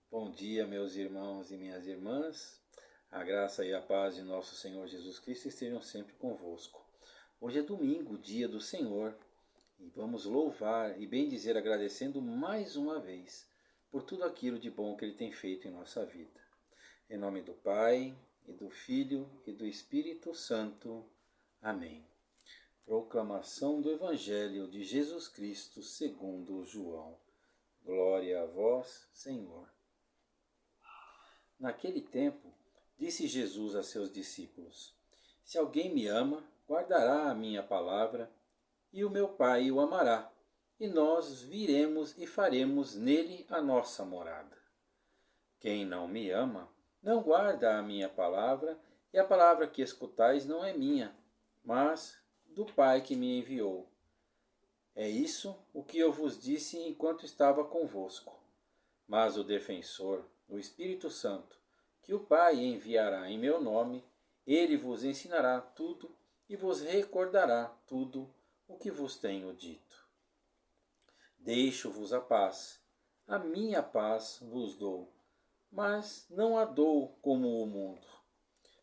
Bom dia, meus irmãos e minhas irmãs. A graça e a paz de nosso Senhor Jesus Cristo estejam sempre convosco. Hoje é domingo, dia do Senhor, e vamos louvar e bendizer agradecendo mais uma vez por tudo aquilo de bom que Ele tem feito em nossa vida. Em nome do Pai, e do Filho e do Espírito Santo. Amém. Proclamação do Evangelho de Jesus Cristo segundo João. Glória a vós, Senhor. Naquele tempo, disse Jesus a seus discípulos: Se alguém me ama, guardará a minha palavra, e o meu Pai o amará, e nós viremos e faremos nele a nossa morada. Quem não me ama, não guarda a minha palavra, e a palavra que escutais não é minha, mas do Pai que me enviou. É isso o que eu vos disse enquanto estava convosco. Mas o defensor, o Espírito Santo, que o Pai enviará em meu nome, ele vos ensinará tudo e vos recordará tudo o que vos tenho dito. Deixo-vos a minha paz vos dou, mas não a dou como o mundo.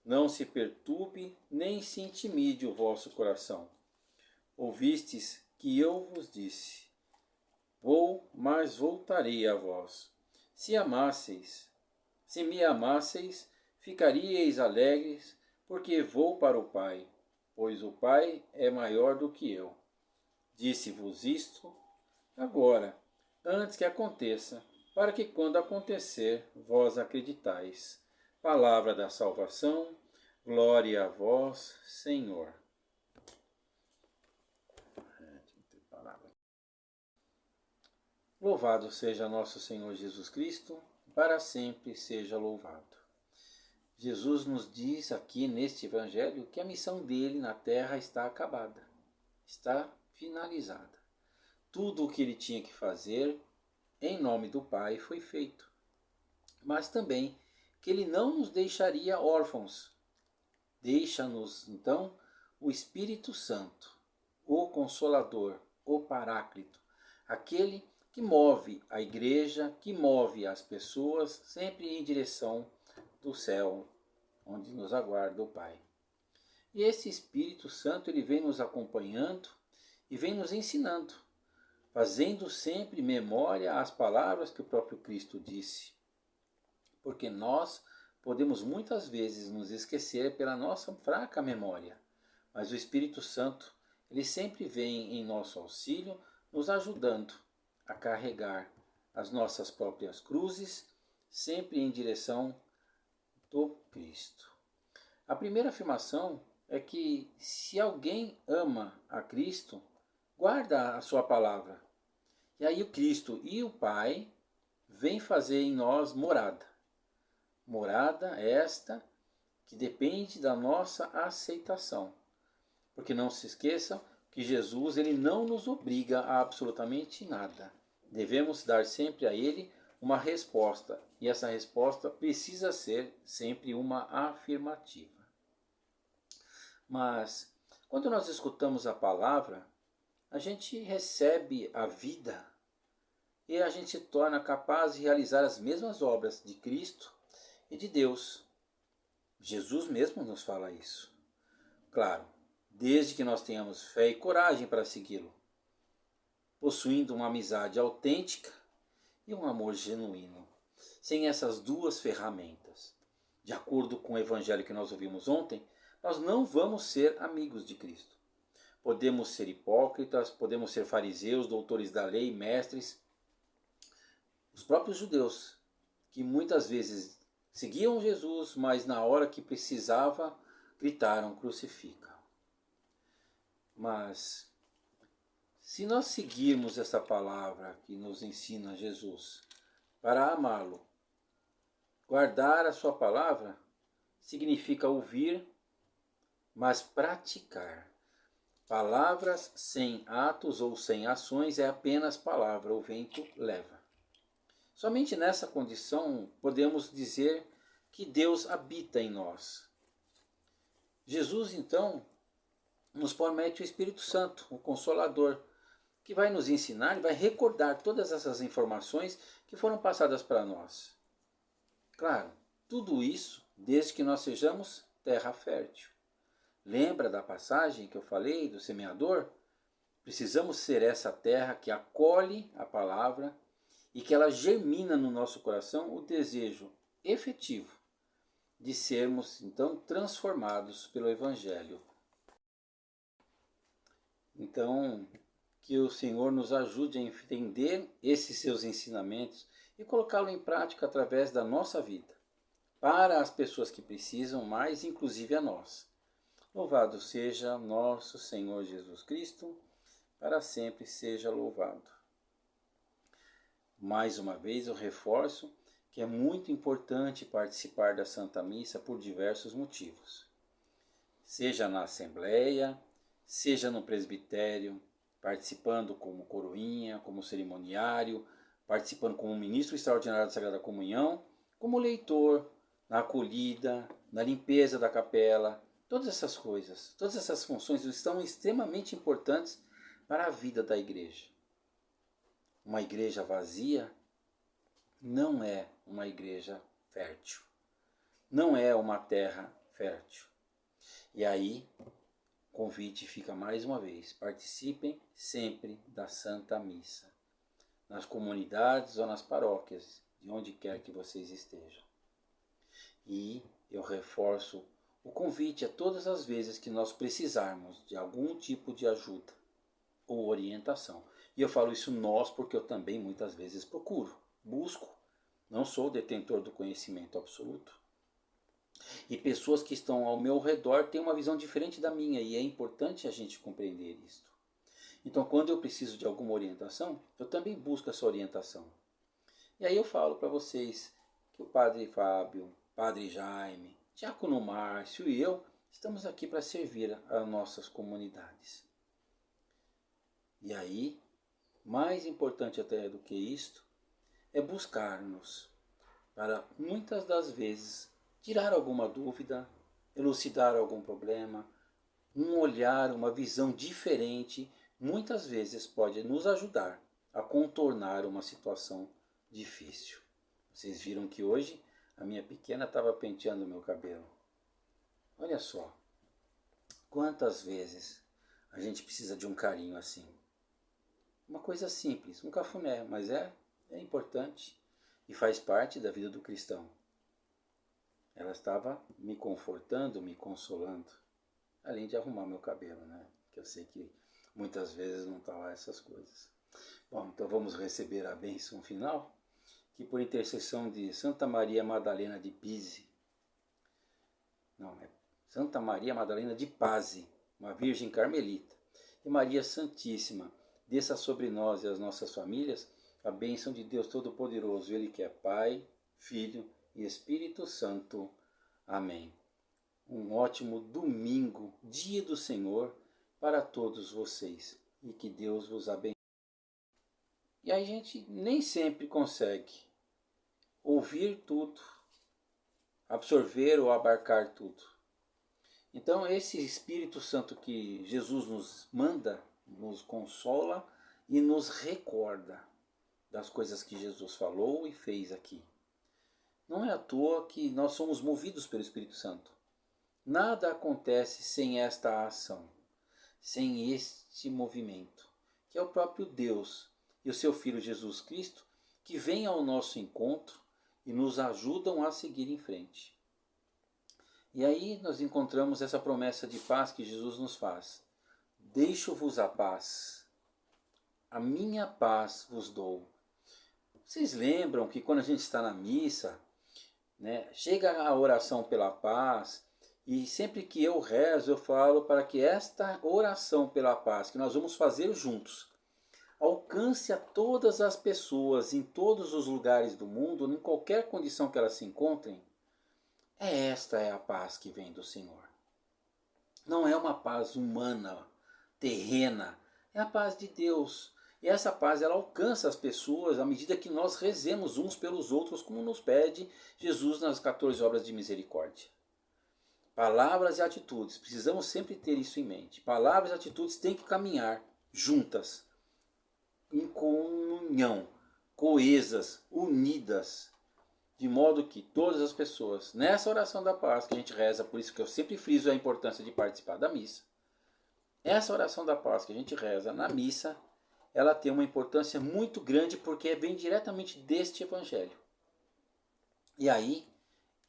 Não se perturbe nem se intimide o vosso coração. Ouvistes que eu vos disse: Vou, mas voltarei a vós. Se me amasseis, ficaríeis alegres, porque vou para o Pai, pois o Pai é maior do que eu. Disse-vos isto agora, antes que aconteça, para que quando acontecer, vós acreditais. Palavra da salvação, glória a vós, Senhor. Louvado seja nosso Senhor Jesus Cristo, para sempre seja louvado. Jesus nos diz aqui neste Evangelho que a missão dele na terra está acabada, está finalizada. Tudo o que ele tinha que fazer em nome do Pai foi feito. Mas também que ele não nos deixaria órfãos. Deixa-nos, então, o Espírito Santo, o Consolador, o Paráclito, aquele que move a igreja, que move as pessoas sempre em direção do céu, onde nos aguarda o Pai. E esse Espírito Santo, ele vem nos acompanhando e vem nos ensinando, fazendo sempre memória às palavras que o próprio Cristo disse. Porque nós podemos muitas vezes nos esquecer pela nossa fraca memória, mas o Espírito Santo, ele sempre vem em nosso auxílio, nos ajudando a carregar as nossas próprias cruzes, sempre em direção do Cristo. A primeira afirmação é que se alguém ama a Cristo, guarda a sua palavra. E aí o Cristo e o Pai vêm fazer em nós morada. Morada esta que depende da nossa aceitação. Porque não se esqueçam que Jesus ele não nos obriga a absolutamente nada. Devemos dar sempre a ele uma resposta, e essa resposta precisa ser sempre uma afirmativa. Mas, quando nós escutamos a palavra, a gente recebe a vida e a gente se torna capaz de realizar as mesmas obras de Cristo e de Deus. Jesus mesmo nos fala isso. Claro, desde que nós tenhamos fé e coragem para segui-lo, possuindo uma amizade autêntica e um amor genuíno. Sem essas duas ferramentas, de acordo com o evangelho que nós ouvimos ontem, nós não vamos ser amigos de Cristo. Podemos ser hipócritas, podemos ser fariseus, doutores da lei, mestres. Os próprios judeus, que muitas vezes seguiam Jesus, mas na hora que precisava, gritaram: crucifica. Mas se nós seguirmos essa palavra que nos ensina Jesus para amá-lo, guardar a sua palavra significa ouvir, mas praticar. Palavras sem atos ou sem ações é apenas palavra, o vento leva. Somente nessa condição podemos dizer que Deus habita em nós. Jesus, então, nos promete o Espírito Santo, o Consolador, que vai nos ensinar e vai recordar todas essas informações que foram passadas para nós. Claro, tudo isso desde que nós sejamos terra fértil. Lembra da passagem que eu falei do semeador? Precisamos ser essa terra que acolhe a palavra e que ela germina no nosso coração o desejo efetivo de sermos então transformados pelo Evangelho. Então, que o Senhor nos ajude a entender esses seus ensinamentos e colocá-lo em prática através da nossa vida, para as pessoas que precisam mais, inclusive a nós. Louvado seja nosso Senhor Jesus Cristo, para sempre seja louvado. Mais uma vez eu reforço que é muito importante participar da Santa Missa por diversos motivos. Seja na Assembleia, seja no presbitério, participando como coroinha, como cerimoniário, participando como ministro extraordinário da Sagrada Comunhão, como leitor, na acolhida, na limpeza da capela. Todas essas coisas, todas essas funções estão extremamente importantes para a vida da igreja. Uma igreja vazia não é uma igreja fértil, não é uma terra fértil. E aí, o convite fica mais uma vez, participem sempre da Santa Missa, nas comunidades ou nas paróquias, de onde quer que vocês estejam. E eu reforço o convite a todas as vezes que nós precisarmos de algum tipo de ajuda ou orientação. E eu falo isso nós porque eu também muitas vezes procuro, busco. Não sou detentor do conhecimento absoluto. E pessoas que estão ao meu redor têm uma visão diferente da minha e é importante a gente compreender isto. Então, quando eu preciso de alguma orientação, eu também busco essa orientação. E aí eu falo para vocês que o Padre Fábio, Padre Jaime, Diácono Márcio e eu estamos aqui para servir as nossas comunidades. E aí, mais importante até do que isto, é buscar-nos para muitas das vezes tirar alguma dúvida, elucidar algum problema, um olhar, uma visão diferente, muitas vezes pode nos ajudar a contornar uma situação difícil. Vocês viram que hoje a minha pequena estava penteando o meu cabelo. Olha só, quantas vezes a gente precisa de um carinho assim. Uma coisa simples, um cafuné, mas é importante e faz parte da vida do cristão. Ela estava me confortando, me consolando, além de arrumar meu cabelo, né? Que eu sei que muitas vezes não está lá essas coisas. Bom, então vamos receber a bênção final, que por intercessão de Santa Maria Madalena de Pise, não, é Santa Maria Madalena de Pazzi, uma virgem carmelita, e Maria Santíssima, desça sobre nós e as nossas famílias a bênção de Deus Todo-Poderoso, Ele que é Pai, Filho e Espírito Santo. Amém. Um ótimo domingo, dia do Senhor, para todos vocês. E que Deus vos abençoe. E a gente nem sempre consegue ouvir tudo, absorver ou abarcar tudo. Então esse Espírito Santo que Jesus nos manda, nos consola e nos recorda das coisas que Jesus falou e fez aqui. Não é à toa que nós somos movidos pelo Espírito Santo. Nada acontece sem esta ação, sem este movimento, que é o próprio Deus e o seu Filho Jesus Cristo, que vem ao nosso encontro e nos ajudam a seguir em frente. E aí nós encontramos essa promessa de paz que Jesus nos faz. Deixo-vos a paz, a minha paz vos dou. Vocês lembram que quando a gente está na missa, né, chega a oração pela paz, e sempre que eu rezo, eu falo para que esta oração pela paz, que nós vamos fazer juntos, alcance a todas as pessoas, em todos os lugares do mundo, em qualquer condição que elas se encontrem. Esta é a paz que vem do Senhor. Não é uma paz humana, terrena, é a paz de Deus. E essa paz ela alcança as pessoas à medida que nós rezemos uns pelos outros, como nos pede Jesus nas 14 obras de misericórdia. Palavras e atitudes, precisamos sempre ter isso em mente. Palavras e atitudes têm que caminhar juntas, em comunhão, coesas, unidas, de modo que todas as pessoas, nessa oração da paz que a gente reza, por isso que eu sempre friso a importância de participar da missa, essa oração da paz que a gente reza na missa, ela tem uma importância muito grande porque vem diretamente deste evangelho. E aí,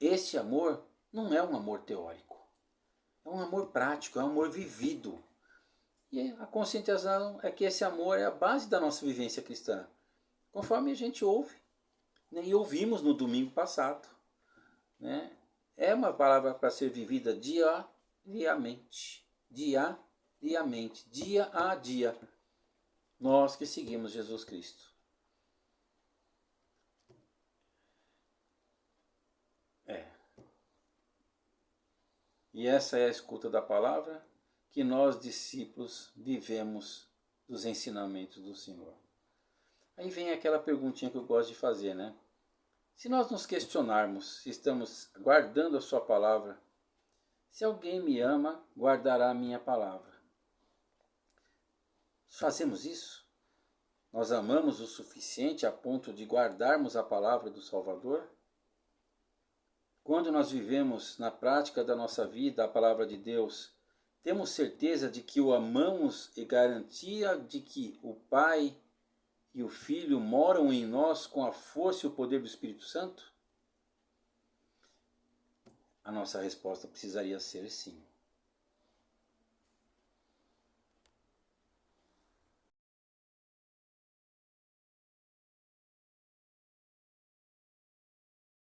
este amor não é um amor teórico, é um amor prático, é um amor vivido. E a conscientização é que esse amor é a base da nossa vivência cristã, conforme a gente ouve, né? E ouvimos no domingo passado, né? É uma palavra para ser vivida diariamente, dia a dia, nós que seguimos Jesus Cristo. E essa é a escuta da palavra que nós, discípulos, vivemos dos ensinamentos do Senhor. Aí vem aquela perguntinha que eu gosto de fazer, né? Se nós nos questionarmos se estamos guardando a sua palavra, se alguém me ama, guardará a minha palavra. Fazemos isso? Nós amamos o suficiente a ponto de guardarmos a palavra do Salvador? Quando nós vivemos na prática da nossa vida a palavra de Deus, temos certeza de que o amamos e garantia de que o Pai e o Filho moram em nós com a força e o poder do Espírito Santo? A nossa resposta precisaria ser sim.